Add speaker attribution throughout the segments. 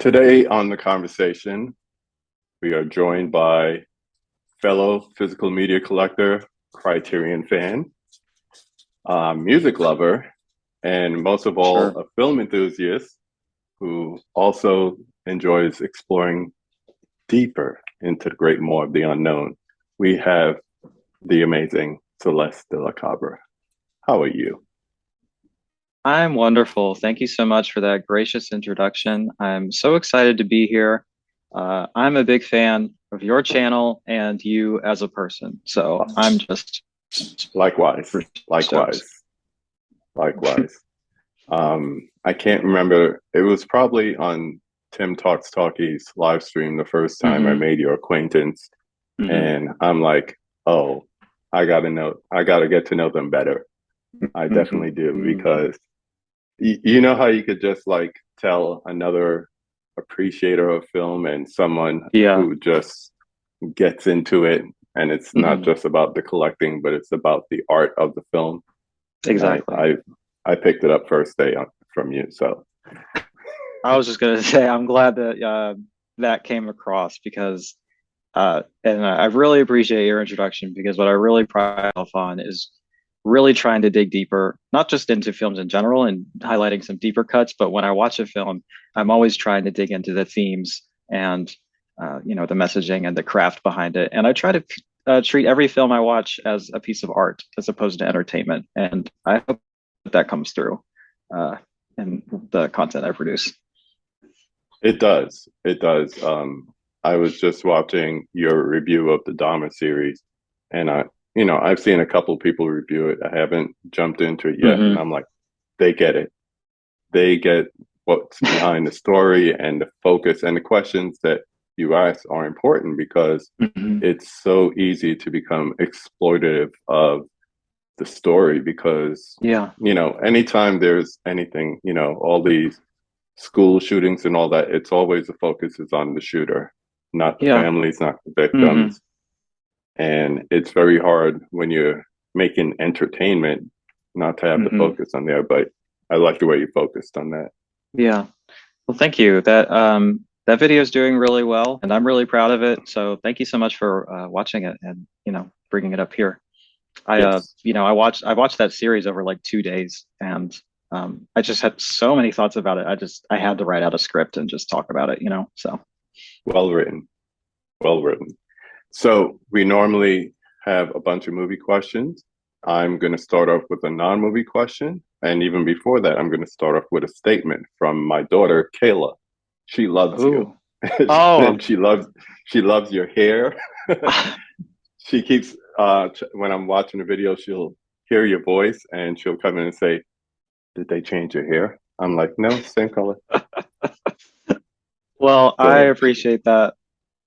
Speaker 1: Today on the conversation, we are joined by fellow physical media collector, Criterion fan, music lover, and most of all,
Speaker 2: Sure.
Speaker 1: a film enthusiast who also enjoys exploring deeper into the great maw of the unknown. We have the amazing Celeste de la Cabra. How are you?
Speaker 2: I'm wonderful. Thank you so much for that gracious introduction. I'm so excited to be here. I'm a big fan of your channel and you as a person. So I'm just
Speaker 1: Likewise,
Speaker 2: stoked.
Speaker 1: likewise, likewise. I can't remember. It was probably on Tim Talks Talkies live stream the first time I
Speaker 2: hmm
Speaker 1: made your acquaintance,
Speaker 2: hmm
Speaker 1: and I'm like, oh, I gotta get to know them better. I definitely do
Speaker 2: hmm
Speaker 1: because you know how you could just like tell another appreciator of film and someone
Speaker 2: Yeah.
Speaker 1: who just gets into it, and it's not
Speaker 2: hmm
Speaker 1: just about the collecting, but it's about the art of the film. And
Speaker 2: Exactly.
Speaker 1: I picked it up first day from you, so.
Speaker 2: I was just gonna say I'm glad that that came across because and I really appreciate your introduction because what I really pride myself on is really trying to dig deeper, not just into films in general and highlighting some deeper cuts, but when I watch a film, I'm always trying to dig into the themes and the messaging and the craft behind it. And I try to treat every film I watch as a piece of art as opposed to entertainment. And I hope that comes through uh, in the content I produce.
Speaker 1: It does. It does. I was just watching your review of the Dahmer series, and I've seen a couple people review it. I haven't jumped into it yet, and
Speaker 2: hmm
Speaker 1: I'm like, they get it. They get what's behind the story and the focus and the questions that you ask are important because
Speaker 2: hmm
Speaker 1: it's so easy to become exploitative of the story because,
Speaker 2: Yeah.
Speaker 1: anytime there's anything, all these school shootings and all that, it's always the focus is on the shooter, not the
Speaker 2: Yeah.
Speaker 1: families, not the
Speaker 2: hmm
Speaker 1: victims. And it's very hard when you're making entertainment not to have the
Speaker 2: hmm
Speaker 1: focus on there. But I like the way you focused on that.
Speaker 2: Yeah. Well, thank you. That video is doing really well, and I'm really proud of it. So thank you so much for watching it and bringing it up here.
Speaker 1: Yes,
Speaker 2: I watched that series over like 2 days, and I just had so many thoughts about it. I had to write out a script and just talk about it. So
Speaker 1: well written, well written. So we normally have a bunch of movie questions. I'm going to start off with a non-movie question. And even before that, I'm going to start off with a statement from my daughter, Kayla. She loves you.
Speaker 2: oh oh
Speaker 1: And she loves your hair. She keeps when I'm watching the video, she'll hear your voice and she'll come in and say, "Did they change your hair?" I'm like, "No, same color."
Speaker 2: well, I
Speaker 1: So
Speaker 2: appreciate that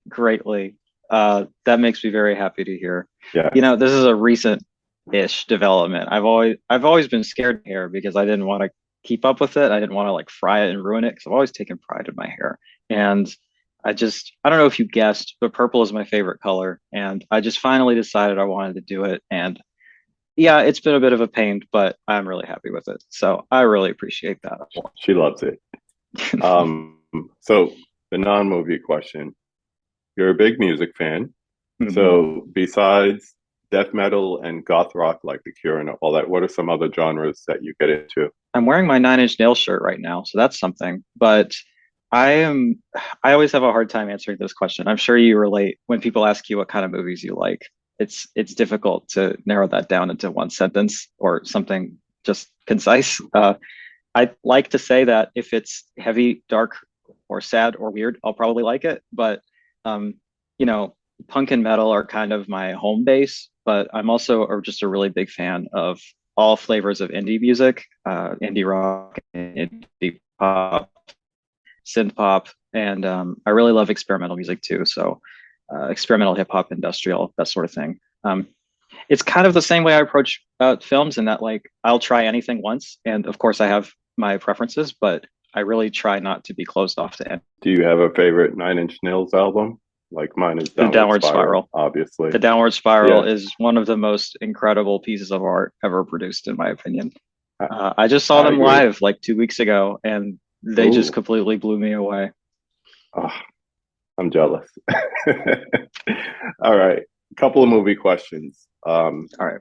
Speaker 2: greatly. That makes me very happy to hear.
Speaker 1: yes,
Speaker 2: This is a recent-ish development. I've always been scared of hair because I didn't want to keep up with it. I didn't want to like fry it and ruin it because I've always taken pride in my hair. And I don't know if you guessed, but purple is my favorite color. And I just finally decided I wanted to do it. And yeah, it's been a bit of a pain, but I'm really happy with it. So I really appreciate that.
Speaker 1: she loves it. Um, so the non-movie question. You're a big music fan.
Speaker 2: Mhm.
Speaker 1: So besides death metal and goth rock like The Cure and all that, what are some other genres that you get into?
Speaker 2: I'm wearing my Nine Inch Nails shirt right now, so that's something. But I am, I always have a hard time answering this question. I'm sure you relate when people ask you what kind of movies you like. It's difficult to narrow that down into one sentence or something just concise. I like to say that if it's heavy, dark, or sad or weird, I'll probably like it. But um, you know, punk and metal are kind of my home base. But I'm also just a really big fan of all flavors of indie music, indie rock, indie pop, synth pop, and I really love experimental music too. So experimental hip hop, industrial, that sort of thing. It's kind of the same way I approach films in that like I'll try anything once, and of course I have my preferences, but I really try not to be closed off to
Speaker 1: Do you have a favorite Nine Inch Nails album? Like mine is
Speaker 2: the
Speaker 1: Downward
Speaker 2: Downward
Speaker 1: Spiral,
Speaker 2: Spiral.
Speaker 1: obviously.
Speaker 2: The Downward Spiral
Speaker 1: Yeah.
Speaker 2: is one of the most incredible pieces of art ever produced, in my opinion.
Speaker 1: I,
Speaker 2: I just saw
Speaker 1: I
Speaker 2: them
Speaker 1: agree.
Speaker 2: live like 2 weeks ago, and they just
Speaker 1: Oh,
Speaker 2: completely blew me away.
Speaker 1: Oh, I'm jealous. All right. Couple of movie questions.
Speaker 2: All right.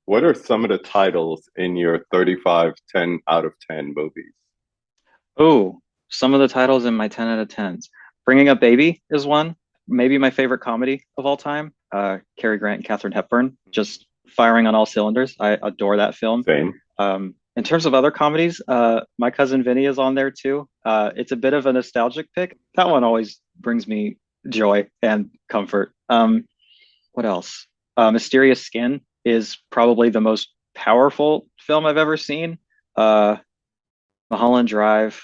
Speaker 1: What are some of the titles in your 35 10 out of 10 movies?
Speaker 2: Oh, some of the titles in my 10 out of 10s. Bringing Up Baby is one, maybe my favorite comedy of all time. Cary Grant and Katharine Hepburn, just firing on all cylinders. I adore that film.
Speaker 1: Same.
Speaker 2: In terms of other comedies, My Cousin Vinny is on there too. It's a bit of a nostalgic pick. That one always brings me joy and comfort. What else? Mysterious Skin is probably the most powerful film I've ever seen. Uh, Mulholland Drive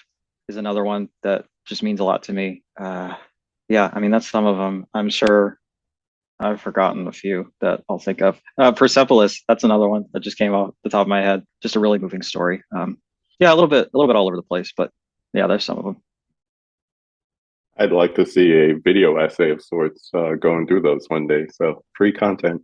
Speaker 2: is another one that just means a lot to me. Yeah, I mean, that's some of them. I'm sure I've forgotten a few that I'll think of. Persepolis, that's another one that just came off the top of my head. Just a really moving story. Yeah, a little bit all over the place, but yeah, there's some of them.
Speaker 1: I'd like to see a video essay of sorts going through those one day. So free content.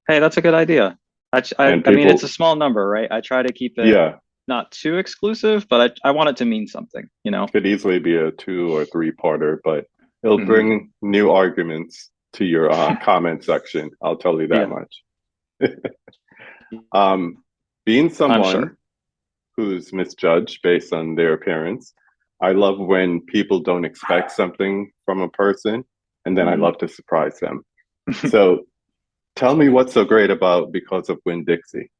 Speaker 2: Hey, that's a good idea.
Speaker 1: And
Speaker 2: I mean, it's a
Speaker 1: people,
Speaker 2: small number, right? I try to keep it
Speaker 1: yeah,
Speaker 2: not too exclusive, but I want it to mean something, you know?
Speaker 1: could easily be a 2 or 3 parter, but it'll
Speaker 2: Hmm.
Speaker 1: bring new arguments to your comment section. I'll tell you that
Speaker 2: Yeah,
Speaker 1: much. Um, Being
Speaker 2: I'm
Speaker 1: someone
Speaker 2: sure.
Speaker 1: who's misjudged based on their appearance, I love when people don't expect something from a person, and then I
Speaker 2: Hmm.
Speaker 1: love to surprise them. So tell me what's so great about Because of Winn Dixie.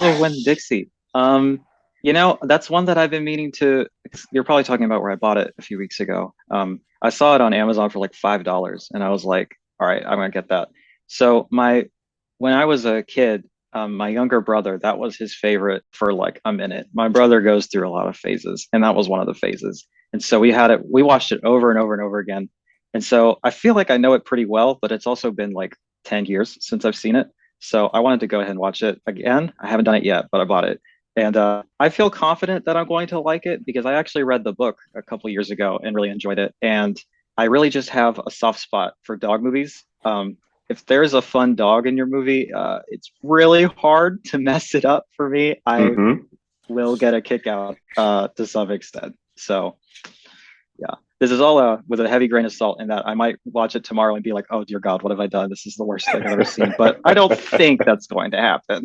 Speaker 2: Oh, When Dixie. That's one that I've been meaning to. You're probably talking about where I bought it a few weeks ago. I saw it on Amazon for like $5, and I was like, all right, I'm gonna get that. So when I was a kid, my younger brother, that was his favorite for like a minute. My brother goes through a lot of phases, and that was one of the phases. And so we watched it over and over and over again. And so I feel like I know it pretty well, but it's also been like 10 years since I've seen it. So I wanted to go ahead and watch it again. I haven't done it yet, but I bought it. And I feel confident that I'm going to like it because I actually read the book a couple years ago and really enjoyed it. And I really just have a soft spot for dog movies. If there's a fun dog in your movie, it's really hard to mess it up for me. I
Speaker 1: Mm-hmm.
Speaker 2: will get a kick out to some extent. So yeah, this is all with a heavy grain of salt in that I might watch it tomorrow and be like, oh dear God, what have I done? This is the worst thing I've ever seen. But I don't think that's going to happen.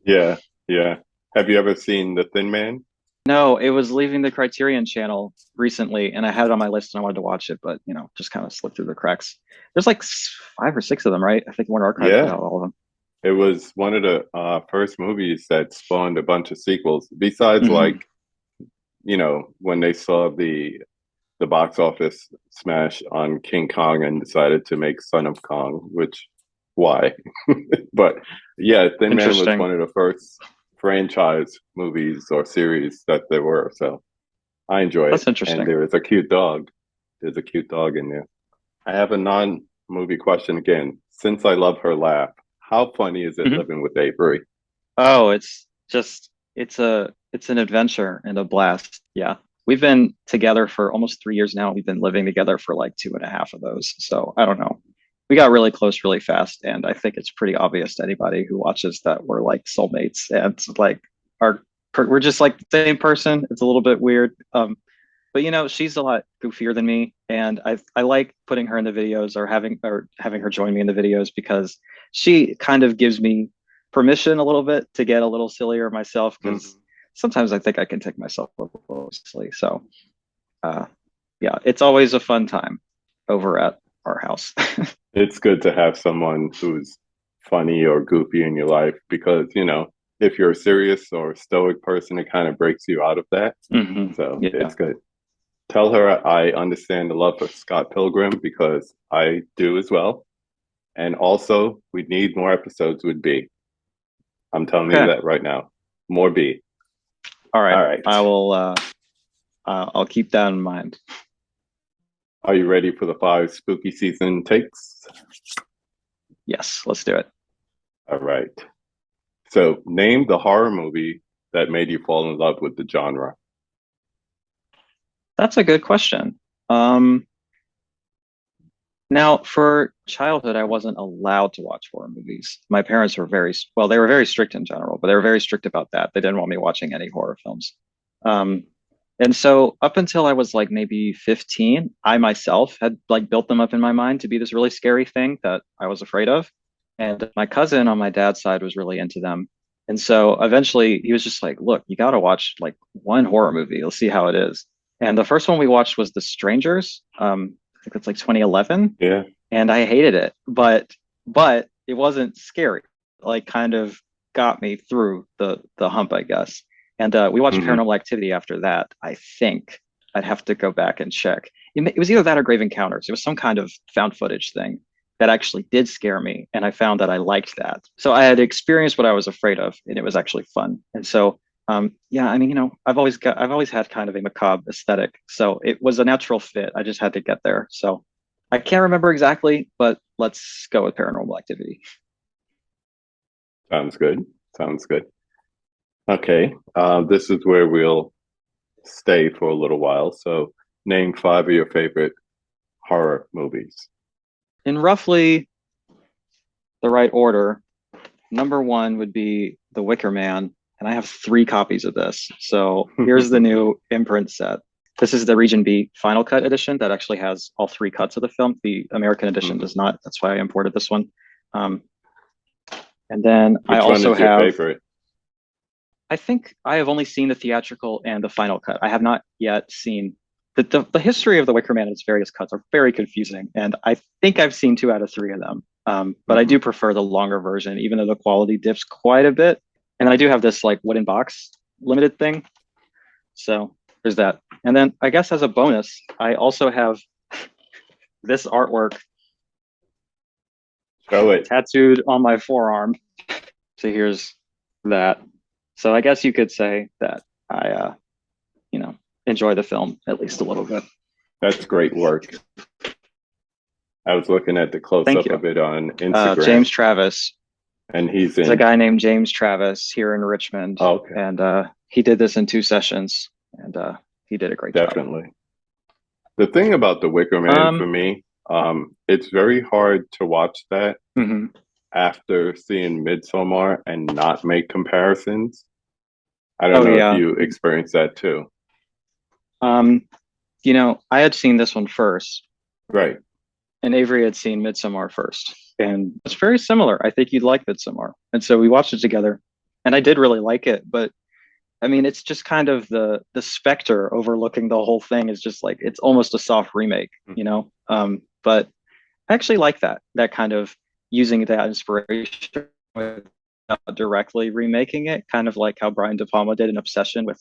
Speaker 1: Yeah, yeah. Have you ever seen The Thin Man?
Speaker 2: No, it was leaving the Criterion channel recently, and I had it on my list and I wanted to watch it, but just kind of slipped through the cracks. There's like 5 or 6 of them, right? I think Warner Archive put
Speaker 1: Yeah,
Speaker 2: out all of them.
Speaker 1: it was one of the first movies that spawned a bunch of sequels. Besides,
Speaker 2: Hmm.
Speaker 1: like, when they saw the box office smash on King Kong and decided to make Son of Kong, which why? But yeah, Thin Man was
Speaker 2: Interesting.
Speaker 1: one of the first franchise movies or series that there were. So I enjoy it.
Speaker 2: That's
Speaker 1: And
Speaker 2: interesting.
Speaker 1: there is a cute dog. There's a cute dog in there. I have a non-movie question again. Since I love her laugh, how funny is it
Speaker 2: Hmm.
Speaker 1: living with Avery?
Speaker 2: Oh, it's just it's an adventure and a blast. Yeah. We've been together for almost 3 years now. We've been living together for like two and a half of those. So I don't know. We got really close really fast, and I think it's pretty obvious to anybody who watches that we're like soulmates and like our we're just like the same person. It's a little bit weird. But she's a lot goofier than me, and I like putting her in the videos or having her join me in the videos because she kind of gives me permission a little bit to get a little sillier myself because
Speaker 1: Mhm.
Speaker 2: sometimes I think I can take myself a little silly. So uh, yeah, it's always a fun time over at our house.
Speaker 1: It's good to have someone who's funny or goofy in your life because, if you're a serious or stoic person, it kind of breaks you out of that.
Speaker 2: Hmm.
Speaker 1: So
Speaker 2: Yeah.
Speaker 1: it's good. Tell her I understand the love of Scott Pilgrim because I do as well. And also, we need more episodes with B. I'm telling you
Speaker 2: Okay.
Speaker 1: that right now. More B.
Speaker 2: All right.
Speaker 1: All right.
Speaker 2: I will. I'll keep that in mind.
Speaker 1: Are you ready for the 5 spooky season takes?
Speaker 2: Yes. Let's do it.
Speaker 1: All right. So, name the horror movie that made you fall in love with the genre.
Speaker 2: That's a good question. Um, Now, for childhood, I wasn't allowed to watch horror movies. My parents were well, they were very strict in general, but they were very strict about that. They didn't want me watching any horror films. Um, And so up until I was like maybe 15, I myself had like built them up in my mind to be this really scary thing that I was afraid of. And my cousin on my dad's side was really into them. And so eventually he was just like, look, you got to watch like one horror movie. You'll see how it is. And the first one we watched was The Strangers. I think it's like 2011,
Speaker 1: Yeah.
Speaker 2: and I hated it, but it wasn't scary. Like kind of got me through the hump, I guess. And we watched
Speaker 1: Hmm.
Speaker 2: Paranormal Activity after that. I think I'd have to go back and check. It was either that or Grave Encounters. It was some kind of found footage thing that actually did scare me, and I found that I liked that. So I had experienced what I was afraid of, and it was actually fun. And so, yeah, I mean, I've always had kind of a macabre aesthetic, so it was a natural fit. I just had to get there. So I can't remember exactly, but let's go with Paranormal Activity.
Speaker 1: Sounds good. Sounds good. Okay. This is where we'll stay for a little while. So, name five of your favorite horror movies.
Speaker 2: In roughly the right order, number one would be The Wicker Man, and I have three copies of this. So here's the new imprint set. This is the Region B Final Cut edition that actually has all three cuts of the film. The American edition
Speaker 1: Mhm.
Speaker 2: does not. That's why I imported this one. Um, and then I
Speaker 1: Which one
Speaker 2: also
Speaker 1: is your
Speaker 2: have,
Speaker 1: favorite?
Speaker 2: I think I have only seen the theatrical and the final cut. I have not yet seen the history of The Wicker Man and its various cuts are very confusing. And I think I've seen two out of three of them. But I
Speaker 1: Hmm.
Speaker 2: do prefer the longer version, even though the quality dips quite a bit. And then I do have this like wooden box limited thing. So there's that. And then I guess as a bonus, I also have this artwork
Speaker 1: Show it.
Speaker 2: tattooed on my forearm. So here's that. So I guess you could say that I, you know, enjoy the film at least a little bit.
Speaker 1: That's great work. I was looking at the close
Speaker 2: Thank
Speaker 1: up
Speaker 2: you.
Speaker 1: of it on Instagram,
Speaker 2: James Travis.
Speaker 1: and he's
Speaker 2: There's a
Speaker 1: in.
Speaker 2: guy named James Travis here in Richmond,
Speaker 1: Oh, okay,
Speaker 2: and he did this in two sessions, and he did a great job.
Speaker 1: definitely. The thing about The Wicker Man for
Speaker 2: Um,
Speaker 1: me, it's very hard to watch that
Speaker 2: mhm.
Speaker 1: after seeing Midsommar and not make comparisons. I don't
Speaker 2: Oh
Speaker 1: know if
Speaker 2: yeah.
Speaker 1: you experienced that too.
Speaker 2: Um, I had seen this one first,
Speaker 1: Right.
Speaker 2: and Avery had seen Midsommar first, and it's very similar. I think you'd like Midsommar, and so we watched it together, and I did really like it. But I mean, it's just kind of the specter overlooking the whole thing is just like it's almost a soft remake, you know. But I actually like that kind of using that inspiration without directly remaking it, kind of like how Brian De Palma did in Obsession with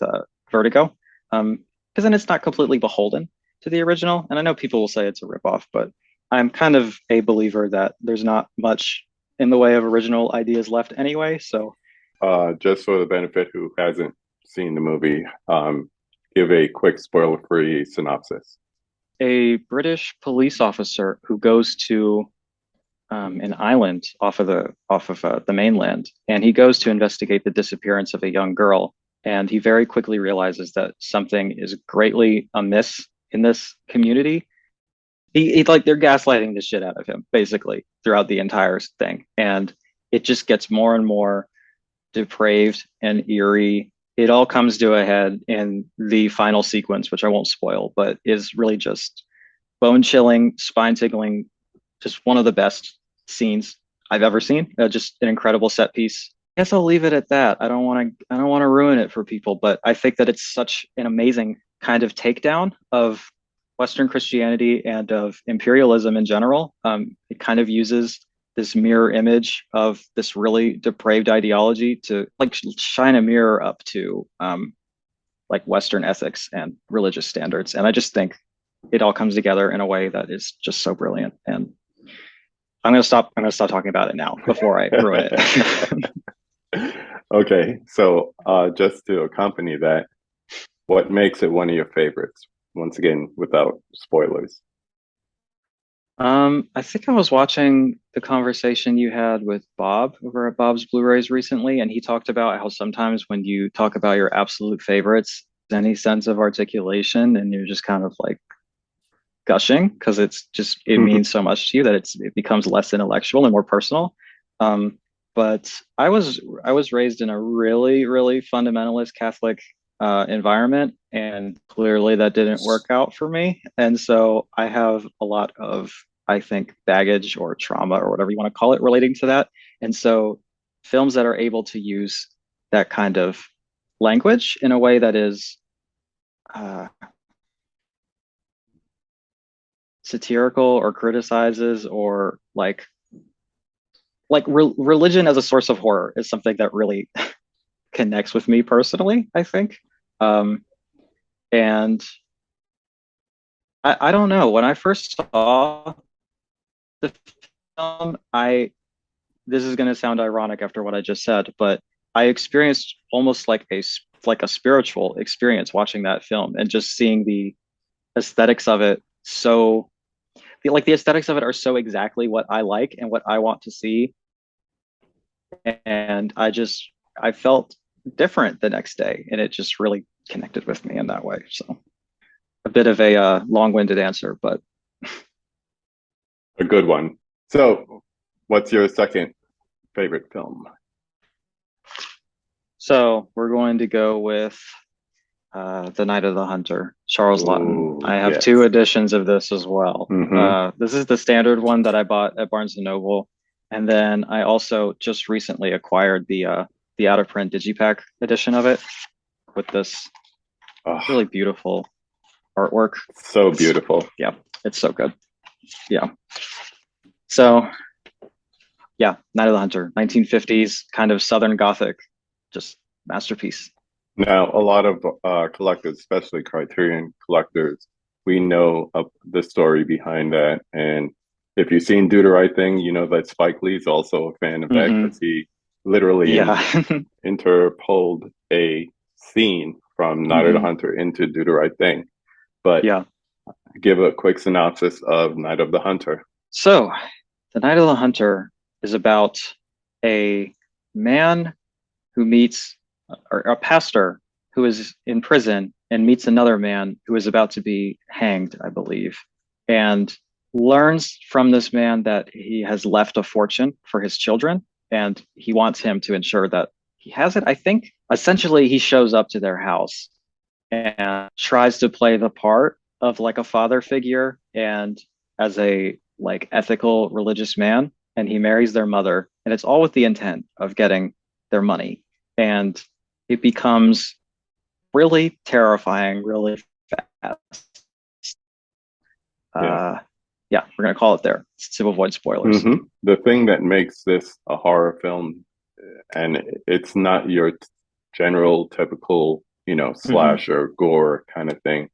Speaker 2: Vertigo. Because then it's not completely beholden to the original. And I know people will say it's a ripoff, but I'm kind of a believer that there's not much in the way of original ideas left anyway. So
Speaker 1: Just for the benefit who hasn't seen the movie, give a quick spoiler-free synopsis.
Speaker 2: a British police officer who goes to an island off of the mainland, and he goes to investigate the disappearance of a young girl. And he very quickly realizes that something is greatly amiss in this community. He like they're gaslighting the shit out of him basically throughout the entire thing, and it just gets more and more depraved and eerie. It all comes to a head in the final sequence, which I won't spoil, but is really just bone chilling, spine tickling, just one of the best scenes I've ever seen. Just an incredible set piece. I guess I'll leave it at that. I don't want to ruin it for people, but I think that it's such an amazing kind of takedown of Western Christianity and of imperialism in general. It kind of uses this mirror image of this really depraved ideology to like shine a mirror up to like Western ethics and religious standards. And I just think it all comes together in a way that is just so brilliant. And I'm gonna stop talking about it now before I ruin it.
Speaker 1: Okay, so just to accompany that, what makes it one of your favorites? Once again, without spoilers.
Speaker 2: I think I was watching the conversation you had with Bob over at Bob's Blu-rays recently, and he talked about how sometimes when you talk about your absolute favorites, any sense of articulation, and you're just kind of like gushing because it means so much to you that it becomes less intellectual and more personal. But I was raised in a really fundamentalist Catholic environment, and clearly that didn't work out for me. And so I have a lot of, I think, baggage or trauma or whatever you want to call it relating to that. And so films that are able to use that kind of language in a way that is uh, satirical or criticizes or religion as a source of horror is something that really connects with me personally, I think. Um, and I don't know. When I first saw the film, this is going to sound ironic after what I just said, but I experienced almost like a spiritual experience watching that film and just seeing the aesthetics of it. So the aesthetics of it are so exactly what I like and what I want to see. And I felt different the next day, and it just really connected with me in that way. So a bit of a long-winded answer, but
Speaker 1: A good one. So, what's your second favorite film?
Speaker 2: so we're going to go with The Night of the Hunter, Charles Laughton.
Speaker 1: Ooh,
Speaker 2: I have
Speaker 1: yes.
Speaker 2: two editions of this as well.
Speaker 1: Mm-hmm.
Speaker 2: This is the standard one that I bought at Barnes and Noble, and then I also just recently acquired the out of print digipack edition of it with this
Speaker 1: Oh,
Speaker 2: really beautiful artwork.
Speaker 1: so
Speaker 2: It's
Speaker 1: beautiful.
Speaker 2: yeah, it's so good. Yeah. So yeah, Night of the Hunter, 1950s kind of Southern Gothic, just masterpiece.
Speaker 1: Now, a lot of collectors, especially Criterion collectors, we know of the story behind that. And if you've seen Do the Right Thing, you know that Spike Lee's also a fan of that
Speaker 2: Hmm.
Speaker 1: because he literally
Speaker 2: Yeah.
Speaker 1: interpoled a scene from Night of the
Speaker 2: Hmm.
Speaker 1: Hunter into Do the Right Thing. But
Speaker 2: Yeah.
Speaker 1: give a quick synopsis of Night of the Hunter.
Speaker 2: So, The Night of the Hunter is about a man who meets, or a pastor who is in prison and meets another man who is about to be hanged, I believe, and learns from this man that he has left a fortune for his children, and he wants him to ensure that he has it. I think essentially he shows up to their house and tries to play the part of like a father figure and as a like ethical religious man, and he marries their mother, and it's all with the intent of getting their money, and it becomes really terrifying really fast.
Speaker 1: Yeah.
Speaker 2: uh yeah, we're gonna call it there to avoid spoilers.
Speaker 1: The thing that makes this a horror film, and it's not your general typical,
Speaker 2: Hmm.
Speaker 1: slasher gore kind of thing.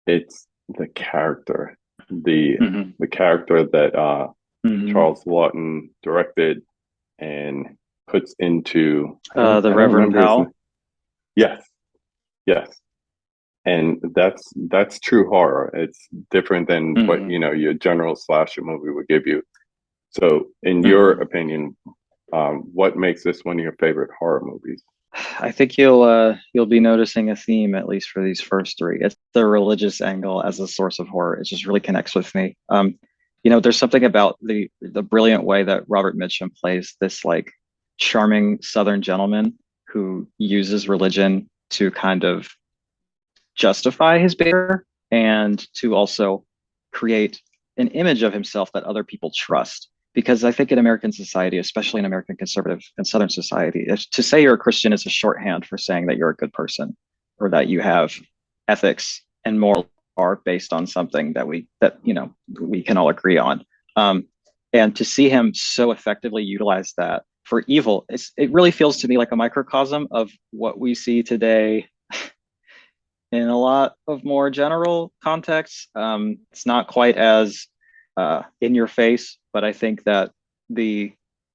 Speaker 1: It's the character, the
Speaker 2: Hmm.
Speaker 1: the character that
Speaker 2: Hmm.
Speaker 1: Charles Lawton directed and puts into. I
Speaker 2: The
Speaker 1: don't
Speaker 2: Reverend
Speaker 1: remember his name.
Speaker 2: Powell.
Speaker 1: Yes, yes, and that's true horror. It's different than what
Speaker 2: Hmm.
Speaker 1: your general slasher movie would give you. So, in your
Speaker 2: Hmm.
Speaker 1: opinion, what makes this one of your favorite horror movies?
Speaker 2: I think you'll be noticing a theme at least for these first three. It's the religious angle as a source of horror. It just really connects with me. There's something about the brilliant way that Robert Mitchum plays this like charming Southern gentleman who uses religion to kind of justify his behavior and to also create an image of himself that other people trust. Because I think in American society, especially in American conservative and Southern society, if to say you're a Christian is a shorthand for saying that you're a good person or that you have ethics and moral are based on something that we can all agree on. Um, and to see him so effectively utilize that for evil, it really feels to me like a microcosm of what we see today in a lot of more general contexts. It's not quite as in your face, but I think that the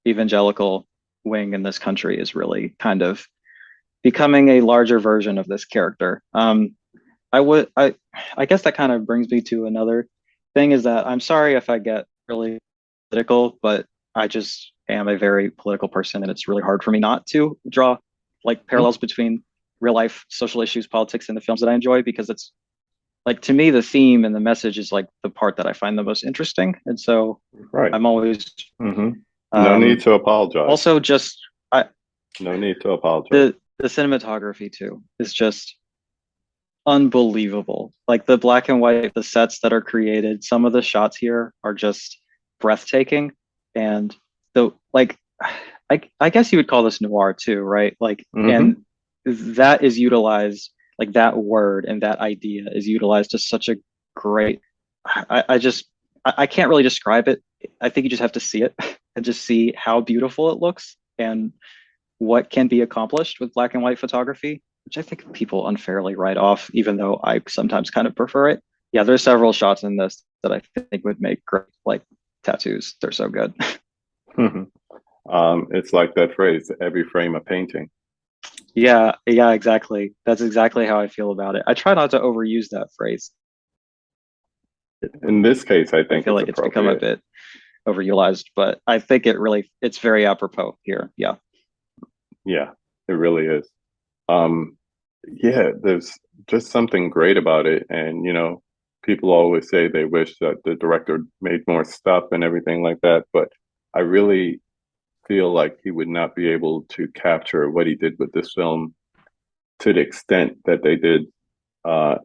Speaker 2: evangelical wing in this country is really kind of becoming a larger version of this character. I would, I guess that kind of brings me to another thing is that I'm sorry if I get really political, but I just am a very political person, and it's really hard for me not to draw like
Speaker 1: Mhm.
Speaker 2: parallels between real life social issues, politics, and the films that I enjoy because it's like to me the theme and the message is like the part that I find the most interesting, and so
Speaker 1: Right.
Speaker 2: I'm always
Speaker 1: Hmm. No need
Speaker 2: um,
Speaker 1: to apologize.
Speaker 2: also just I
Speaker 1: No need to apologize.
Speaker 2: the cinematography too is just unbelievable. Like the black and white, the sets that are created, some of the shots here are just breathtaking. And the like I guess you would call this noir too, right? Like,
Speaker 1: Hmm.
Speaker 2: and that is utilized, like that word and that idea is utilized to such a great, I just, I can't really describe it. I think you just have to see it and just see how beautiful it looks and what can be accomplished with black and white photography, which I think people unfairly write off, even though I sometimes kind of prefer it. Yeah, there's several shots in this that I think would make great like tattoos. They're so good.
Speaker 1: It's like that phrase, every frame a painting.
Speaker 2: Yeah, yeah, exactly. That's exactly how I feel about it. I try not to overuse that phrase.
Speaker 1: In this case, I
Speaker 2: I
Speaker 1: think
Speaker 2: feel
Speaker 1: it's
Speaker 2: like it's become a
Speaker 1: appropriate.
Speaker 2: bit overutilized, but I think it's very apropos here. Yeah.
Speaker 1: Yeah, it really is. Um, yeah, there's just something great about it. And, people always say they wish that the director made more stuff and everything like that. But I really feel like he would not be able to capture what he did with this film to the extent that they did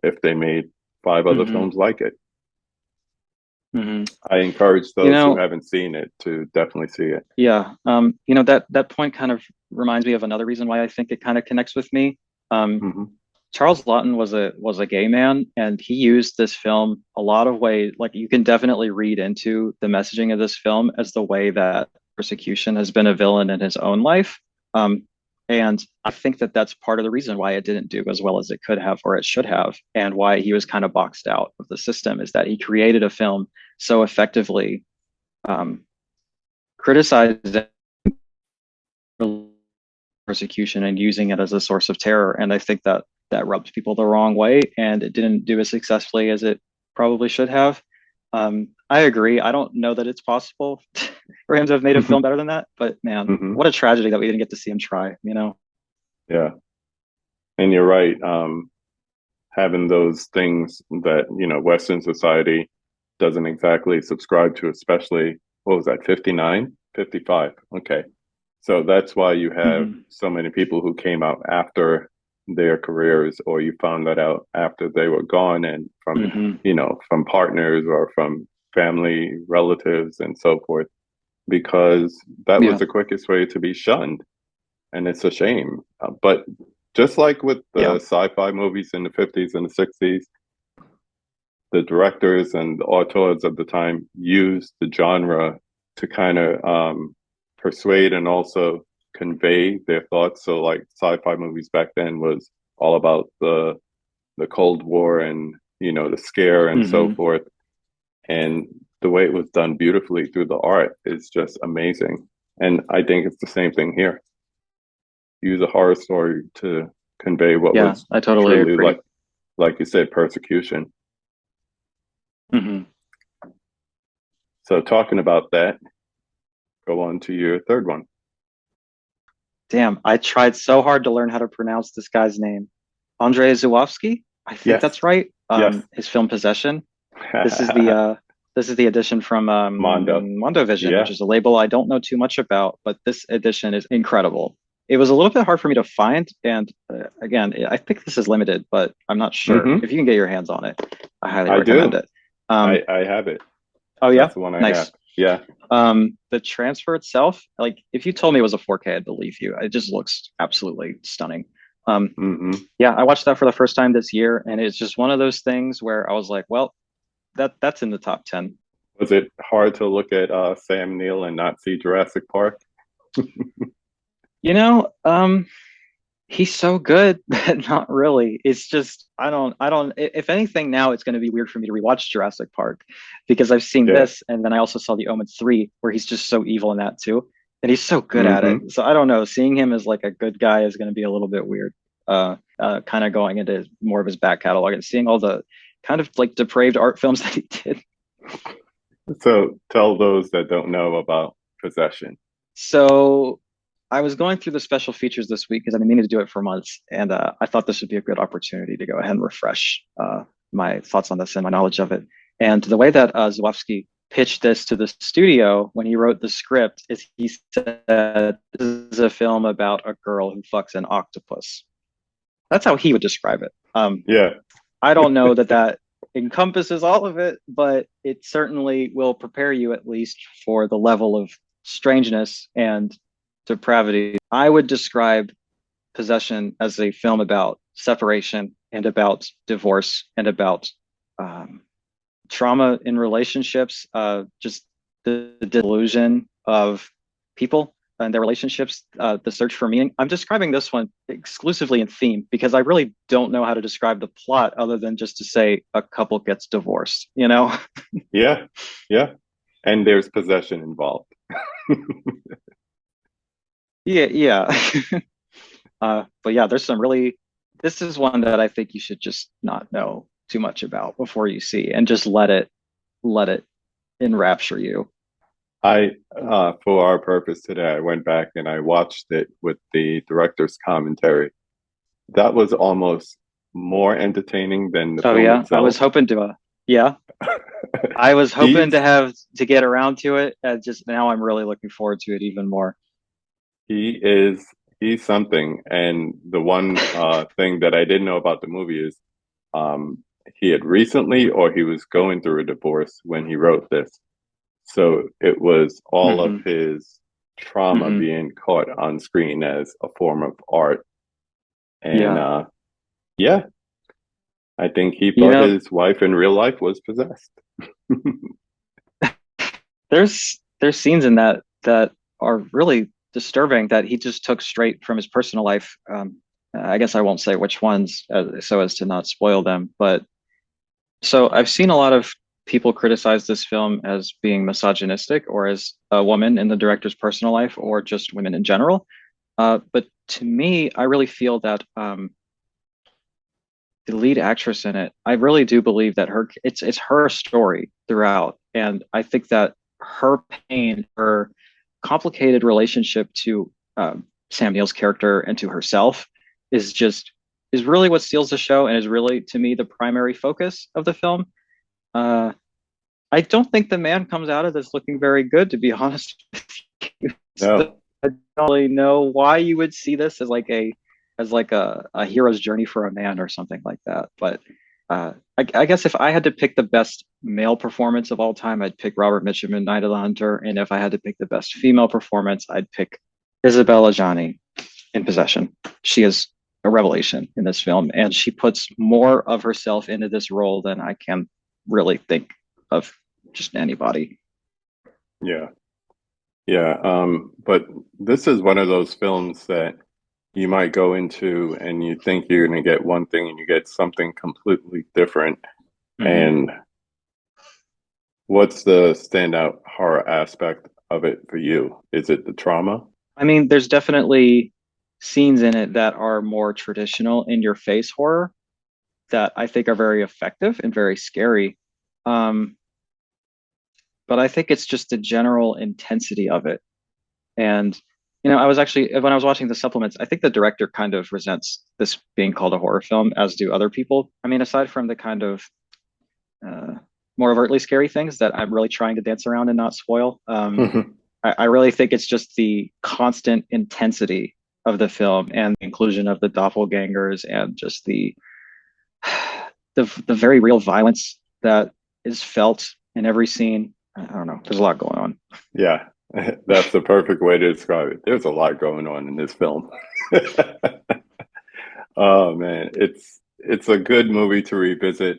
Speaker 1: if they made five other
Speaker 2: Hmm.
Speaker 1: films like it.
Speaker 2: Hmm.
Speaker 1: I encourage
Speaker 2: You
Speaker 1: those who
Speaker 2: know,
Speaker 1: haven't seen it to definitely see it.
Speaker 2: yeah. That point kind of reminds me of another reason why I think it kind of connects with me. Um,
Speaker 1: Hmm.
Speaker 2: Charles Lawton was a gay man, and he used this film a lot of ways. Like you can definitely read into the messaging of this film as the way that persecution has been a villain in his own life. Um, and I think that that's part of the reason why it didn't do as well as it could have or it should have, and why he was kind of boxed out of the system is that he created a film so effectively, um, criticized persecution and using it as a source of terror. And I think that that rubbed people the wrong way, and it didn't do as successfully as it probably should have. I agree. I don't know that it's possible for him to have made a film better than that, but man,
Speaker 1: Hmm.
Speaker 2: what a tragedy that we didn't get to see him try, you know?
Speaker 1: Yeah, and you're right. Having those things that Western society doesn't exactly subscribe to, especially what was that, 59, 55. Okay, so that's why you have
Speaker 2: Hmm.
Speaker 1: so many people who came out after their careers, or you found that out after they were gone, and from
Speaker 2: Hmm.
Speaker 1: from partners or from family relatives and so forth, because that was
Speaker 2: Yeah.
Speaker 1: the quickest way to be shunned, and it's a shame. But just like with the
Speaker 2: Yeah.
Speaker 1: sci-fi movies in the 50s and the 60s, the directors and the auteurs of the time used the genre to kind of persuade and also convey their thoughts. So, like sci-fi movies back then was all about the Cold War and the scare and so
Speaker 2: Hmm.
Speaker 1: forth. And the way it was done beautifully through the art is just amazing. And I think it's the same thing here. Use a horror story to convey what
Speaker 2: Yeah,
Speaker 1: was
Speaker 2: I totally
Speaker 1: truly,
Speaker 2: agree.
Speaker 1: like you said, persecution.
Speaker 2: Hmm.
Speaker 1: So talking about that, go on to your third one.
Speaker 2: Damn, I tried so hard to learn how to pronounce this guy's name. Andrei Zuwowski, I think
Speaker 1: Yes,
Speaker 2: that's right.
Speaker 1: yes.
Speaker 2: His film Possession. This is the uh this is the edition from
Speaker 1: Mondo.
Speaker 2: Mondovision, which
Speaker 1: Yeah.
Speaker 2: is a label I don't know too much about, but this edition is incredible. It was a little bit hard for me to find, and again, I think this is limited, but I'm not sure.
Speaker 1: Hmm.
Speaker 2: If you can get your hands on it, I highly
Speaker 1: I
Speaker 2: recommend
Speaker 1: do.
Speaker 2: it. Um,
Speaker 1: I have it.
Speaker 2: oh yeah,
Speaker 1: That's the one I have.
Speaker 2: nice.
Speaker 1: Yeah.
Speaker 2: The transfer itself, like if you told me it was a 4K, I'd believe you. It just looks absolutely stunning. Um,
Speaker 1: Hmm.
Speaker 2: yeah, I watched that for the first time this year, and it's just one of those things where I was like, well, that's in the top 10.
Speaker 1: Was it hard to look at Sam Neill and not see Jurassic Park?
Speaker 2: You know, he's so good that not really. It's just I don't. If anything, now it's going to be weird for me to rewatch Jurassic Park because I've seen
Speaker 1: Yeah.
Speaker 2: this, and then I also saw The Omen 3, where he's just so evil in that too, and he's so good at it.
Speaker 1: Hmm.
Speaker 2: So I don't know. Seeing him as like a good guy is going to be a little bit weird. Kind of going into more of his back catalog and seeing all the kind of like depraved art films that he did.
Speaker 1: So tell those that don't know about Possession.
Speaker 2: So I was going through the special features this week because I've been meaning to do it for months, and I thought this would be a good opportunity to go ahead and refresh my thoughts on this and my knowledge of it. And the way that Zwowski pitched this to the studio when he wrote the script is he said, "This is a film about a girl who fucks an octopus." That's how he would describe it.
Speaker 1: Yeah.
Speaker 2: I don't know that that encompasses all of it, but it certainly will prepare you at least for the level of strangeness and depravity. I would describe Possession as a film about separation and about divorce and about um, trauma in relationships, just the delusion of people and their relationships, the search for meaning. I'm describing this one exclusively in theme because I really don't know how to describe the plot other than just to say a couple gets divorced, you know?
Speaker 1: Yeah. Yeah. And there's possession involved.
Speaker 2: Yeah, yeah. But yeah, there's some really, this is one that I think you should just not know too much about before you see and just let it enrapture you.
Speaker 1: For our purpose today, I went back and I watched it with the director's commentary. That was almost more entertaining than the
Speaker 2: Oh
Speaker 1: film
Speaker 2: yeah, I was
Speaker 1: itself.
Speaker 2: hoping to, yeah, I was hoping to
Speaker 1: He's
Speaker 2: have to get around to it. Just now, I'm really looking forward to it even more.
Speaker 1: he is he's something. And the one thing that I didn't know about the movie is um he had recently or he was going through a divorce when he wrote this. So it was all of
Speaker 2: Hmm.
Speaker 1: his trauma
Speaker 2: Hmm.
Speaker 1: being caught on screen as a form of art. And
Speaker 2: Yeah,
Speaker 1: yeah, I think he
Speaker 2: you
Speaker 1: thought
Speaker 2: know,
Speaker 1: his wife in real life was possessed.
Speaker 2: there's scenes in that that are really disturbing that he just took straight from his personal life. I guess I won't say which ones, so as to not spoil them. But so I've seen a lot of people criticize this film as being misogynistic, or as a woman in the director's personal life, or just women in general. But to me, I really feel that the lead actress in it, I really do believe that it's her story throughout, and I think that her pain, her complicated relationship to Sam Neill's character and to herself is just is really what steals the show and is really to me the primary focus of the film. Uh, I don't think the man comes out of this looking very good, to be honest with you. So
Speaker 1: No,
Speaker 2: I don't really know why you would see this as like a hero's journey for a man or something like that. But I guess if I had to pick the best male performance of all time, I'd pick Robert Mitchum in Night of the Hunter. And if I had to pick the best female performance, I'd pick Isabella Gianni in Possession. She is a revelation in this film, and she puts more of herself into this role than I can really think of just anybody.
Speaker 1: yeah, yeah. But this is one of those films that you might go into and you think you're going to get one thing and you get something completely different.
Speaker 2: Mm-hmm.
Speaker 1: And what's the standout horror aspect of it for you? Is it the trauma?
Speaker 2: I mean, there's definitely scenes in it that are more traditional in your face horror that I think are very effective and very scary. Um, but I think it's just the general intensity of it. And, you know, I was actually, when I was watching the supplements, I think the director kind of resents this being called a horror film, as do other people. I mean, aside from the kind of uh, more overtly scary things that I'm really trying to dance around and not spoil, I really think it's just the constant intensity of the film and the inclusion of the doppelgangers and just the very real violence that is felt in every scene. I don't know. There's a lot going on.
Speaker 1: Yeah, that's the perfect way to describe it. There's a lot going on in this film. Oh man, it's a good movie to revisit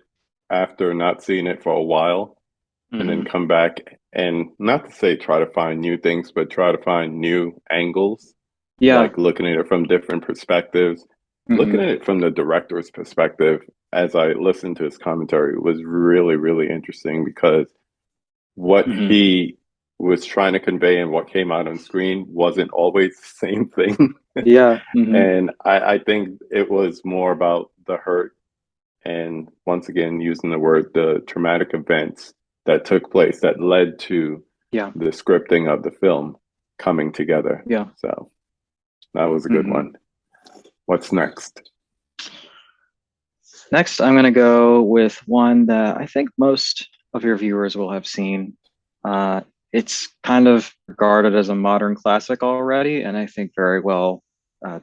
Speaker 1: after not seeing it for a while and then
Speaker 2: Hmm.
Speaker 1: come back and not to say try to find new things, but try to find new angles,
Speaker 2: Yeah.
Speaker 1: like looking at it from different perspectives. Looking
Speaker 2: Hmm.
Speaker 1: at it from the director's perspective, as I listened to his commentary, was really, really interesting because what
Speaker 2: Hmm.
Speaker 1: he was trying to convey and what came out on screen wasn't always the same thing.
Speaker 2: Yeah. Hmm.
Speaker 1: And I think it was more about the hurt and once again using the word the traumatic events that took place that led to
Speaker 2: Yeah.
Speaker 1: the scripting of the film coming together.
Speaker 2: Yeah.
Speaker 1: So that was a good
Speaker 2: Hmm.
Speaker 1: one. What's next?
Speaker 2: Next, I'm going to go with one that I think most of your viewers will have seen. Uh, it's kind of regarded as a modern classic already, and I think very well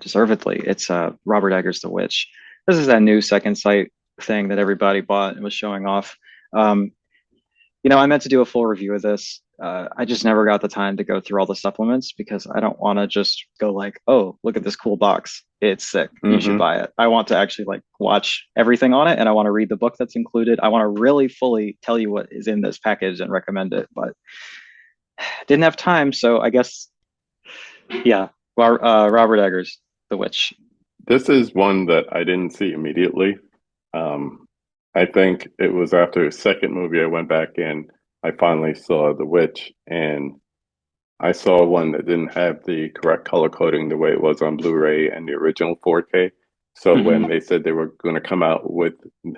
Speaker 2: deservedly. It's Robert Eggers' The Witch. This is that new second sight thing that everybody bought and was showing off. Um, I meant to do a full review of this. I just never got the time to go through all the supplements because I don't want to just go like, oh, look at this cool box. It's sick. You should
Speaker 1: Hmm.
Speaker 2: buy it. I want to actually like watch everything on it and I want to read the book that's included. I want to really fully tell you what is in this package and recommend it, but didn't have time. So I guess, yeah, Robert Eggers, The Witch.
Speaker 1: This is one that I didn't see immediately. Um, I think it was after the second movie I went back in, I finally saw The Witch, and I saw one that didn't have the correct color coding the way it was on Blu-ray and the original 4K. So when
Speaker 2: Hmm.
Speaker 1: they said they were going to come out with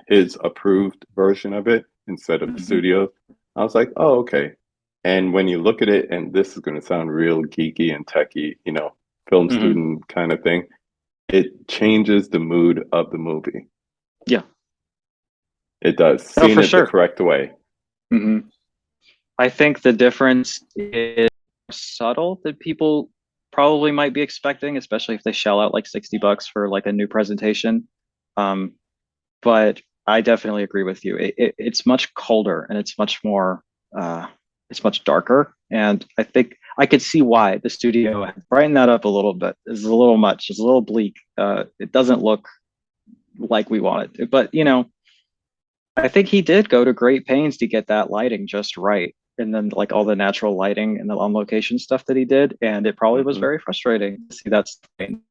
Speaker 1: his approved version of it instead of the
Speaker 2: Hmm.
Speaker 1: studio, I was like, oh, okay. And when you look at it, and this is going to sound real geeky and techy, film
Speaker 2: Hmm.
Speaker 1: student kind of thing, it changes the mood of the movie.
Speaker 2: Yeah.
Speaker 1: It does,
Speaker 2: No,
Speaker 1: seeing
Speaker 2: for
Speaker 1: it the
Speaker 2: sure.
Speaker 1: correct way.
Speaker 2: Hmm. I think the difference is subtle that people probably might be expecting, especially if they shell out like $60 for like a new presentation. Um, but I definitely agree with you. It's much colder and uh, it's much darker. And I think I could see why the studio had brightened that up a little bit. It's a little much. It's a little bleak. It doesn't look like we want it to. But I think he did go to great pains to get that lighting just right. And then like all the natural lighting and the on location stuff that he did. And it probably was
Speaker 1: Hmm.
Speaker 2: very frustrating to see that in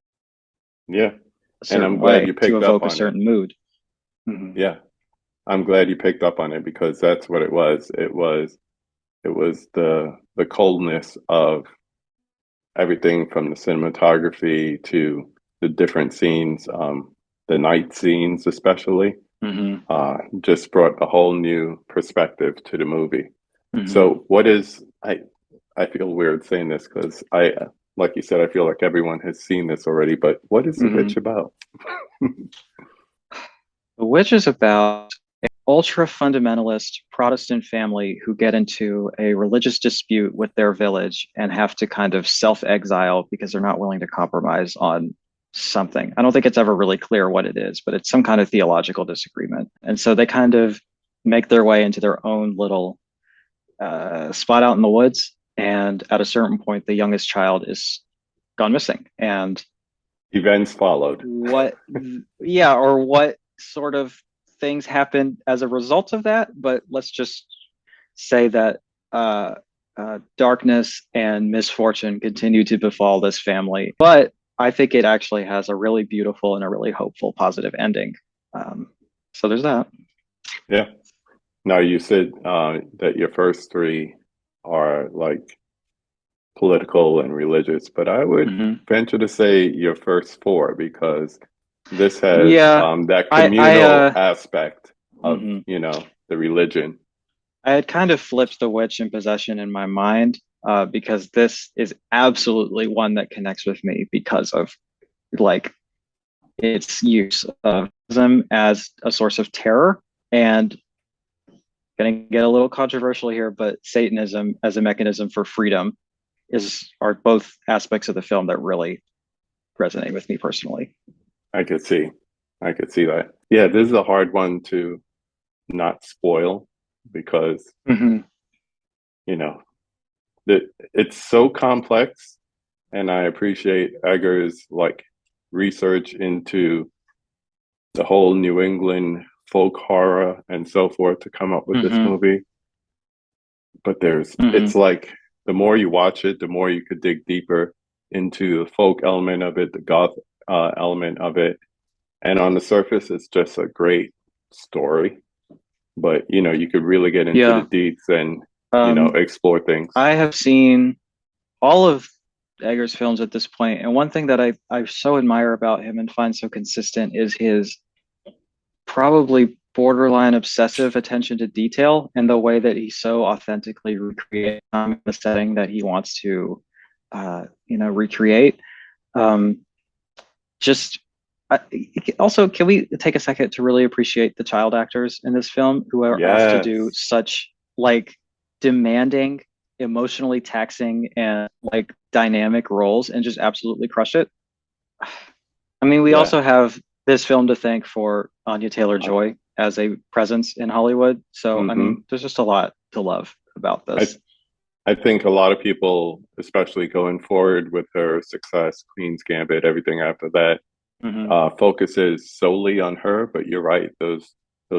Speaker 1: Yeah.
Speaker 2: a
Speaker 1: And I'm
Speaker 2: certain
Speaker 1: glad you
Speaker 2: way to
Speaker 1: picked up
Speaker 2: evoke a
Speaker 1: on it.
Speaker 2: certain mood. Hmm.
Speaker 1: Yeah. I'm glad you picked up on it because that's what it was. It was the coldness of everything from the cinematography to the different scenes, the night scenes especially,
Speaker 2: Hmm.
Speaker 1: just brought a whole new perspective to the movie.
Speaker 2: Hmm.
Speaker 1: So what is I feel weird saying this because like you said, I feel like everyone has seen this already, but what is The
Speaker 2: Hmm.
Speaker 1: Witch about?
Speaker 2: Which is about ultra fundamentalist Protestant family who get into a religious dispute with their village and have to kind of self exile because they're not willing to compromise on something. I don't think it's ever really clear what it is, but it's some kind of theological disagreement. And so they kind of make their way into their own little spot out in the woods. And at a certain point, the youngest child is gone missing. And
Speaker 1: Events followed.
Speaker 2: what, yeah, or what sort of things happen as a result of that. But let's just say that uh, darkness and misfortune continue to befall this family. But I think it actually has a really beautiful and a really hopeful, positive ending. Um, so there's that.
Speaker 1: Yeah. Now you said that your first three are like political and religious, but I would
Speaker 2: Hmm.
Speaker 1: venture to say your first four because this has
Speaker 2: Yeah,
Speaker 1: that
Speaker 2: I
Speaker 1: communal aspect of,
Speaker 2: mhm.
Speaker 1: the religion.
Speaker 2: I had kind of flipped The Witch in Possession in my mind because this is absolutely one that connects with me because of like its use of Islam as a source of terror and going to get a little controversial here, but Satanism as a mechanism for freedom are both aspects of the film that really resonate with me personally.
Speaker 1: I could see. I could see that. Yeah, this is a hard one to not spoil because,
Speaker 2: Hmm.
Speaker 1: you know, it's so complex and I appreciate Eggers like research into the whole New England folk horror and so forth to come up with this
Speaker 2: Hmm.
Speaker 1: movie. But it's
Speaker 2: Hmm.
Speaker 1: like the more you watch it, the more you could dig deeper into the folk element of it, the goth element of it. And on the surface, it's just a great story. But you could really get into the
Speaker 2: Yeah.
Speaker 1: deets and
Speaker 2: Um,
Speaker 1: explore things.
Speaker 2: I have seen all of Eggers' films at this point, and one thing that I so admire about him and find so consistent is his probably borderline obsessive attention to detail and the way that he so authentically recreates the setting that he wants to, recreate. Um, just also, can we take a second to really appreciate the child actors in this film who are asked to do
Speaker 1: Yes.
Speaker 2: such like demanding, emotionally taxing, and like dynamic roles and just absolutely crush it? I mean, we
Speaker 1: Yeah.
Speaker 2: also have this film to thank for Anya Taylor-Joy as a presence in Hollywood. So, I
Speaker 1: Hmm.
Speaker 2: mean, there's just a lot to love about
Speaker 1: I
Speaker 2: this.
Speaker 1: I think a lot of people, especially going forward with her success, Queen's Gambit, everything after that,
Speaker 2: Hmm.
Speaker 1: focuses solely on her. But you're right; those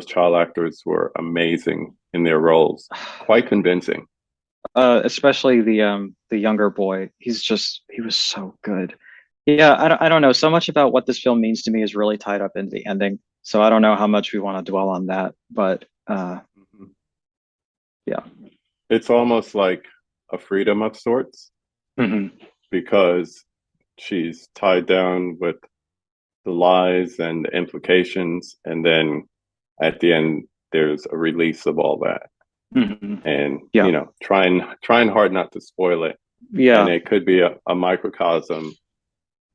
Speaker 1: child actors were amazing in their roles, quite convincing.
Speaker 2: Especially the younger boy. He was so good. Yeah, I don't know. So much about what this film means to me is really tied up into the ending. So I don't know how much we want to dwell on that, but
Speaker 1: Mhm.
Speaker 2: yeah.
Speaker 1: It's almost like a freedom of sorts
Speaker 2: Hmm.
Speaker 1: because she's tied down with the lies and the implications, and then at the end, there's a release of all that.
Speaker 2: Hmm.
Speaker 1: And
Speaker 2: Yeah.
Speaker 1: trying hard not to spoil it. And
Speaker 2: Yeah.
Speaker 1: it could be a microcosm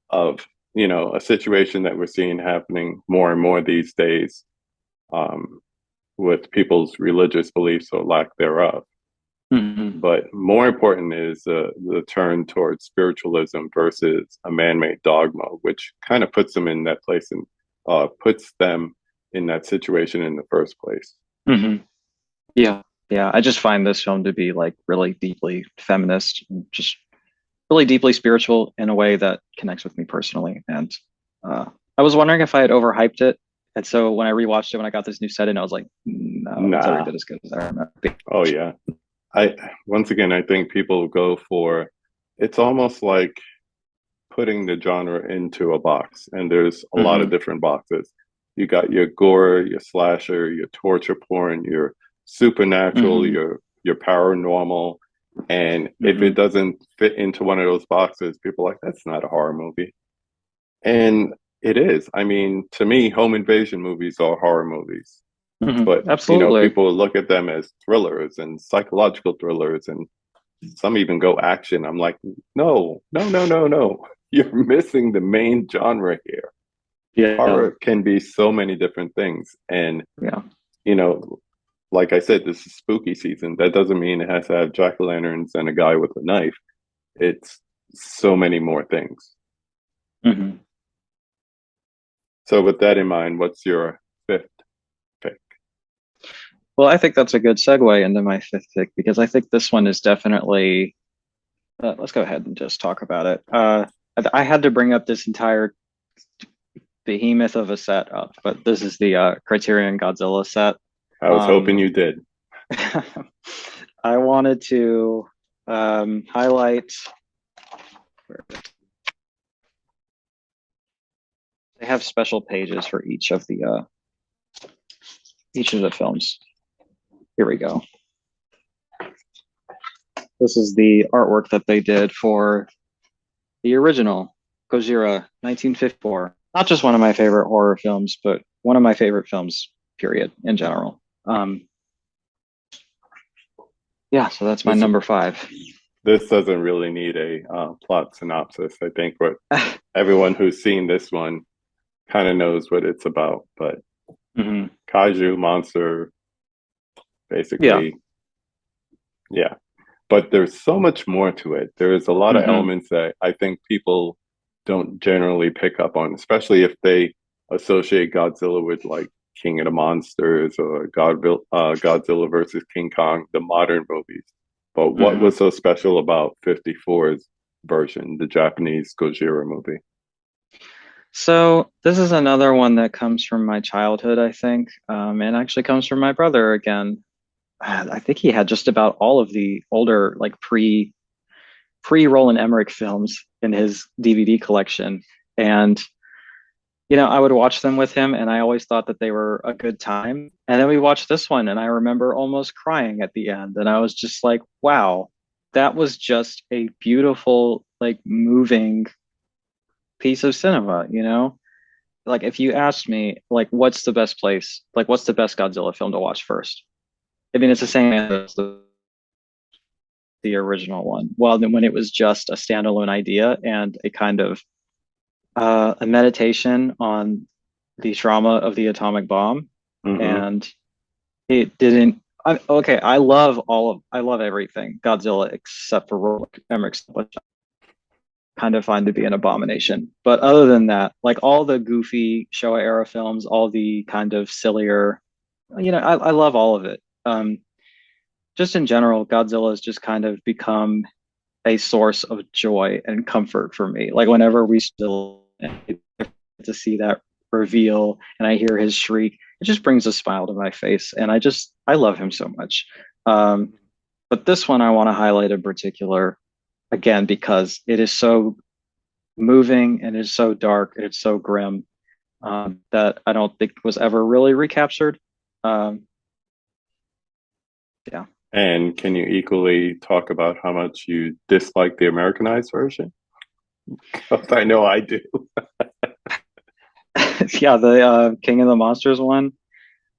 Speaker 1: of a situation that we're seeing happening more and more these days, um, with people's religious beliefs or lack thereof.
Speaker 2: Hmm.
Speaker 1: But more important is the turn towards spiritualism versus a man-made dogma, which kind of puts them in that place and puts them in that situation in the first place.
Speaker 2: Hmm. Yeah. Yeah. I just find this film to be like really deeply feminist, and just really deeply spiritual in a way that connects with me personally. And uh, I was wondering if I had overhyped it. And so when I rewatched it, when I got this new set in, I was like, no, it's every
Speaker 1: Nah.
Speaker 2: bit as good as I remember.
Speaker 1: Oh yeah. I once again I think people go for it's almost like putting the genre into a box, and there's a lot of
Speaker 2: Hmm.
Speaker 1: different boxes. You got your gore, your slasher, your torture porn, your supernatural,
Speaker 2: Hmm.
Speaker 1: your paranormal, and if it
Speaker 2: Hmm.
Speaker 1: doesn't fit into one of those boxes, people are like, that's not a horror movie. And it is. I mean, to me, home invasion movies are horror movies.
Speaker 2: Hmm.
Speaker 1: But,
Speaker 2: Absolutely.
Speaker 1: people look at them as thrillers and psychological thrillers, and some even go action. I'm like, no, no, no, no, no. You're missing the main genre here.
Speaker 2: Yeah.
Speaker 1: Horror can be so many different things. And,
Speaker 2: Yeah.
Speaker 1: you know, like I said, this is spooky season. That doesn't mean it has to have jack-o'-lanterns and a guy with a knife. It's so many more things.
Speaker 2: Hmm.
Speaker 1: So with that in mind, what's your fifth pick?
Speaker 2: Well, I think that's a good segue into my fifth pick because I think this one is definitely. Let's go ahead and just talk about it. I had to bring up this entire behemoth of a set up, but this is the Criterion Godzilla set.
Speaker 1: I was hoping
Speaker 2: Um,
Speaker 1: you did.
Speaker 2: I wanted to highlight. They have special pages for each of the films. Here we go. This is the artwork that they did for the original Gojira 1954. Not just one of my favorite horror films, but one of my favorite films, period, in general. Yeah, so that's my
Speaker 1: This
Speaker 2: number five.
Speaker 1: this doesn't really need a plot synopsis. I think what everyone who's seen this one kind of knows what it's about. But
Speaker 2: Hmm.
Speaker 1: kaiju monster,
Speaker 2: Yeah.
Speaker 1: basically, yeah. But there's so much more to it. There's a lot of
Speaker 2: Hmm.
Speaker 1: elements that I think people don't generally pick up on, especially if they associate Godzilla with like King of the Monsters or Godzilla versus King Kong, the modern movies. But what
Speaker 2: Hmm.
Speaker 1: was so special about 54's version, the Japanese Gojira movie?
Speaker 2: So this is another one that comes from my childhood, I think, and actually comes from my brother again. I think he had just about all of the older, like pre Roland Emmerich films in his DVD collection, and I would watch them with him, and I always thought that they were a good time. And then we watched this one, and I remember almost crying at the end, and I was just like, wow, that was just a beautiful, like moving piece of cinema, Like if you asked me, like, what's the best place, like, what's the best Godzilla film to watch first? I mean, it's the same as the original one. Well, then when it was just a standalone idea and a kind of a meditation on the trauma of the atomic bomb,
Speaker 1: Mm-hmm.
Speaker 2: and it didn't. Okay, I love everything Godzilla except for Roland Emmerich's. kind of find to be an abomination. But other than that, like all the goofy Showa era films, all the kind of sillier, I love all of it. Just in general, Godzilla has just kind of become a source of joy and comfort for me. Like whenever we still to see that reveal and I hear his shriek, it just brings a smile to my face. And I love him so much. Um, but this one I want to highlight in particular, again, because it is so moving and it's so dark and it's so grim, that I don't think was ever really recaptured. Um, yeah.
Speaker 1: And can you equally talk about how much you dislike the Americanized version? 'Cause I know I do.
Speaker 2: Yeah, the King of the Monsters one.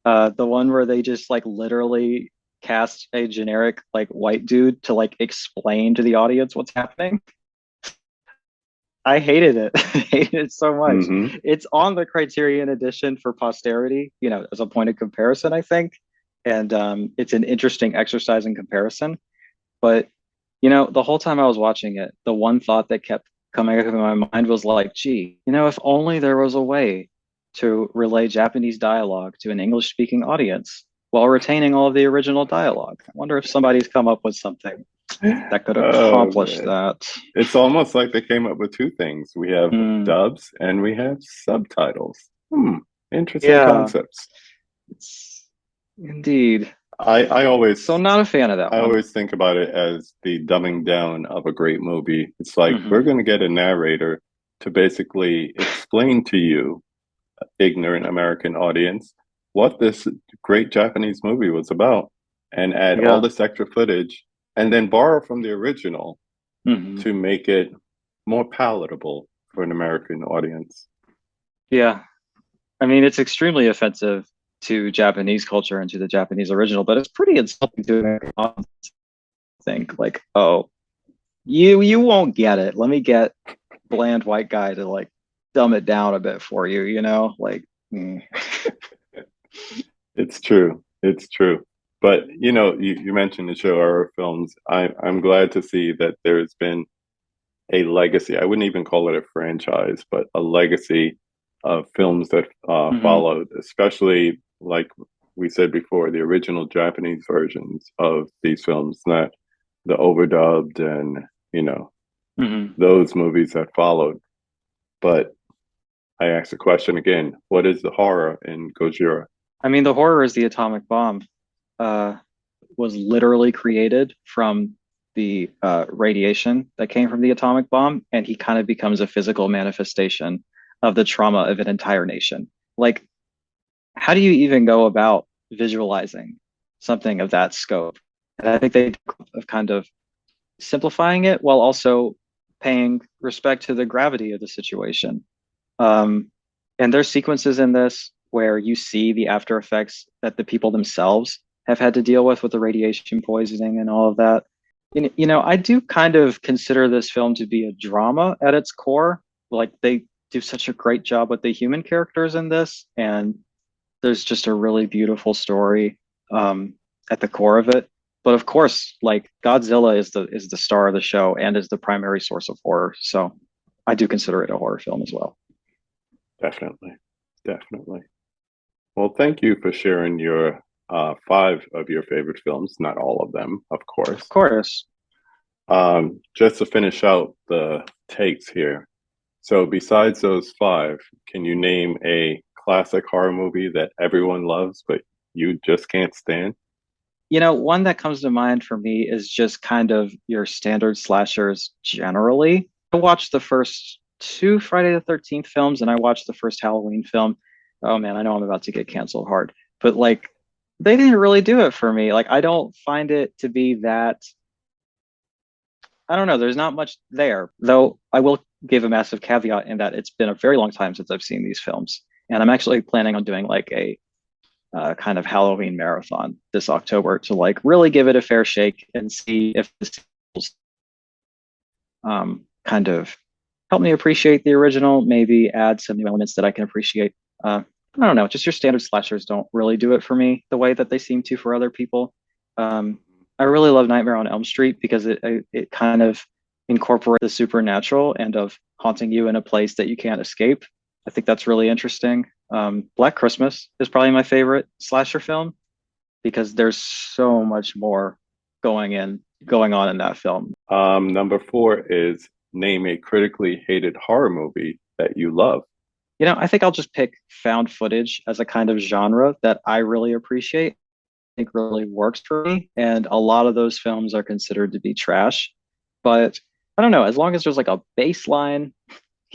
Speaker 2: The one where they just like literally cast a generic like white dude to like explain to the audience what's happening. I hated it. I hated it so much.
Speaker 1: Hmm.
Speaker 2: It's on the Criterion edition for posterity, as a point of comparison, I think. And it's an interesting exercise in comparison. But, the whole time I was watching it, the one thought that kept coming up in my mind was like, gee, if only there was a way to relay Japanese dialogue to an English speaking audience while retaining all of the original dialogue. I wonder if somebody's come up with something that could
Speaker 1: Oh
Speaker 2: accomplish
Speaker 1: man.
Speaker 2: that.
Speaker 1: It's almost like they came up with two things. We have
Speaker 2: Hmm.
Speaker 1: dubs and we have subtitles. Interesting
Speaker 2: Yeah,
Speaker 1: concepts.
Speaker 2: it's indeed.
Speaker 1: I
Speaker 2: So
Speaker 1: always
Speaker 2: not a fan of that
Speaker 1: I
Speaker 2: one.
Speaker 1: always think about it as the dumbing down of a great movie. It's like we're
Speaker 2: Hmm.
Speaker 1: going to get a narrator to basically explain to you, ignorant American audience, what this great Japanese movie was about and add all
Speaker 2: Yeah.
Speaker 1: this extra footage and then borrow from the original
Speaker 2: Hmm.
Speaker 1: to make it more palatable for an American audience.
Speaker 2: Yeah. I mean, it's extremely offensive to Japanese culture and to the Japanese original, but it's pretty insulting to American audience to think like, oh, you won't get it. Let me get bland white guy to like dumb it down a bit for you, like
Speaker 1: It's true. It's true. But you mentioned the show horror films. I'm glad to see that there's been a legacy. I wouldn't even call it a franchise, but a legacy of films that
Speaker 2: Mhm.
Speaker 1: followed, especially like we said before, the original Japanese versions of these films, not the overdubbed and, you know,
Speaker 2: Mhm.
Speaker 1: those movies that followed. But I ask the question again, what is the horror in Gojira?
Speaker 2: I mean, the horror is the atomic bomb. Uh, was literally created from the radiation that came from the atomic bomb, and he kind of becomes a physical manifestation of the trauma of an entire nation. Like, how do you even go about visualizing something of that scope? And I think they of kind of simplifying it while also paying respect to the gravity of the situation. Um, and there's sequences in this where you see the after effects that the people themselves have had to deal with the radiation poisoning and all of that. I do kind of consider this film to be a drama at its core. Like they do such a great job with the human characters in this, and there's just a really beautiful story at the core of it. But of course, like Godzilla is the star of the show and is the primary source of horror. So I do consider it a horror film as well.
Speaker 1: Definitely. Definitely. Well, thank you for sharing your five of your favorite films, not all of them, of
Speaker 2: Of
Speaker 1: course.
Speaker 2: course.
Speaker 1: Just to finish out the takes here. So, besides those five, can you name a classic horror movie that everyone loves, but you just can't stand?
Speaker 2: One that comes to mind for me is just kind of your standard slashers generally. I watched the first two Friday the 13th films and I watched the first Halloween film. Oh man, I know I'm about to get canceled hard, but like they didn't really do it for me. Like I don't find it to be that, I don't know, there's not much there. Though I will give a massive caveat in that it's been a very long time since I've seen these films. And I'm actually planning on doing like a kind of Halloween marathon this October to like really give it a fair shake and see if this kind of help me appreciate the original, maybe add some new elements that I can appreciate. I don't know, just your standard slashers don't really do it for me the way that they seem to for other people. I really love Nightmare on Elm Street because it kind of incorporate the supernatural and of haunting you in a place that you can't escape. I think that's really interesting. Black Christmas is probably my favorite slasher film because there's so much more going on in that film.
Speaker 1: Number four is name a critically hated horror movie that you love.
Speaker 2: I think I'll just pick found footage as a kind of genre that I really appreciate. I think really works for me. And a lot of those films are considered to be trash. But I don't know, as long as there's like a baseline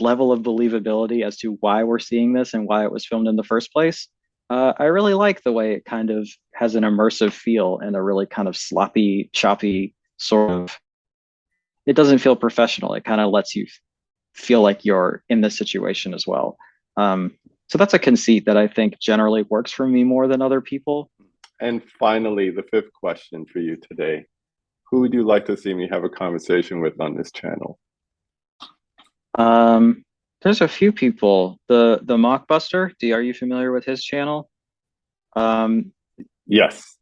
Speaker 2: level of believability as to why we're seeing this and why it was filmed in the first place, I really like the way it kind of has an immersive feel and a really kind of sloppy, choppy sort of. It doesn't feel professional. It kind of lets you feel like you're in this situation as well. So that's a conceit that I think generally works for me more than other people.
Speaker 1: And finally, the fifth question for you today. Who would you like to see me have a conversation with on this channel?
Speaker 2: There's a few people. The Mockbuster. Are you familiar with his channel? Um,
Speaker 1: Yes,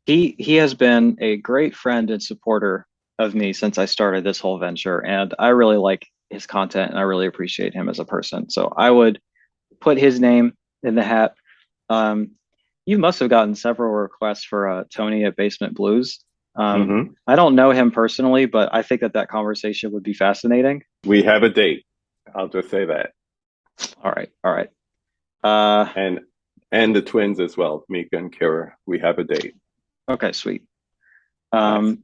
Speaker 2: he has been a great friend and supporter of me since I started this whole venture, and I really like his content and I really appreciate him as a person. So I would put his name in the hat. Um, you must have gotten several requests for Tony at Basement Blues. I don't know him personally, but I think that that conversation would be fascinating.
Speaker 1: we have a date. I'll just say that.
Speaker 2: All right, all right. Uh,
Speaker 1: And and the twins as well, Mika and Kira. We have a date.
Speaker 2: okay, sweet.
Speaker 1: Nice.
Speaker 2: Um,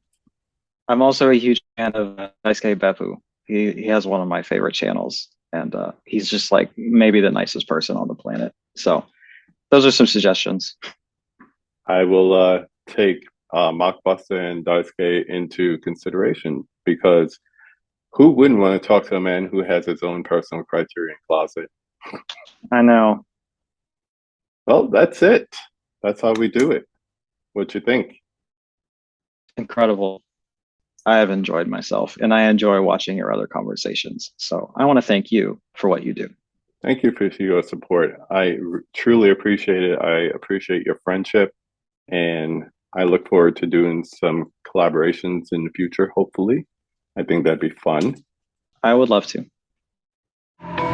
Speaker 2: I'm also a huge fan of Daisuke Beppu. He has one of my favorite channels, and he's just like maybe the nicest person on the planet. So those are some suggestions.
Speaker 1: I will take Mockbuster and Daisuke into consideration because who wouldn't want to talk to a man who has his own personal criterion closet?
Speaker 2: I know.
Speaker 1: Well, that's it. That's how we do it. What you think?
Speaker 2: Incredible. I have enjoyed myself and I enjoy watching your other conversations. So I want to thank you for what you do.
Speaker 1: Thank you for your support. Truly appreciate it. I appreciate your friendship, and I look forward to doing some collaborations in the future, hopefully. I think that'd be fun.
Speaker 2: I would love to.